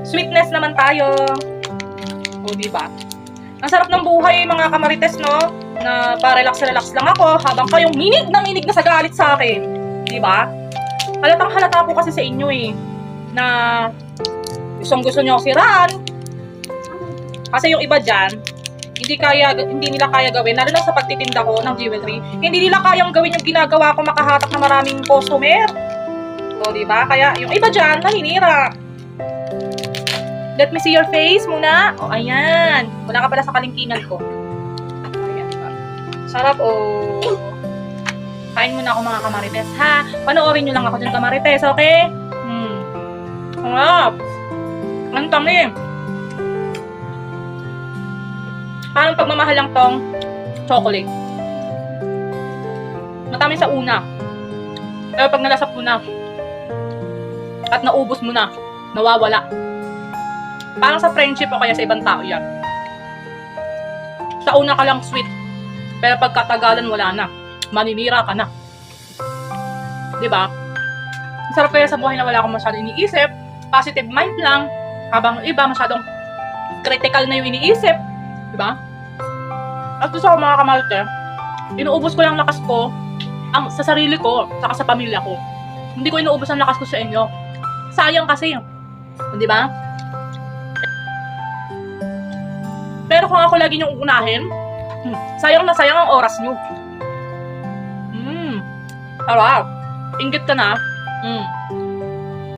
Sweetness naman tayo. O, diba? Ang sarap ng buhay, mga kamarites, no? Na pa-relax-relax lang ako habang kayong minig na sa galit sa akin. Diba? Halatang halata po kasi sa inyo eh. Na gusto nyo ako siraan. Kasi yung iba dyan, hindi nila kaya gawin, lalo na sa pagtitinda ko ng jewelry, hindi nila kayang gawin yung ginagawa ko, makahatak na maraming customer. So, diba? Kaya yung iba dyan, naninira. Let me see your face muna. O, ayan. Wala ka pala sa kalingkingan ko. Ayan. Sarap, o. Kain muna ako, mga kamarites, ha? Panoorin nyo lang ako dyan, kamarites, okay? Sarap. Ang tamis. Parang pagmamahal lang tong chocolate. Matamis sa una. Pero pag nalasap mo na, at naubos mo na, nawawala. Parang sa friendship o kaya sa ibang tao yan. Sa una ka lang sweet. Pero pagkatagalan wala na. Maninira ka na. Diba? Masarap kaya sa buhay na wala akong masyadong iniisip. Positive mind lang. Habang iba masyadong critical na yung iniisip. Diba? At gusto ko, mga kamalte, inuubos ko lang lakas ko sa sarili ko, saka sa pamilya ko. Hindi ko inuubos ang lakas ko sa inyo. Sayang kasi. Diba? Pero kung ako lagi niyong unahin, sayang na sayang ang oras niyo. Sarap. Inggit ka na.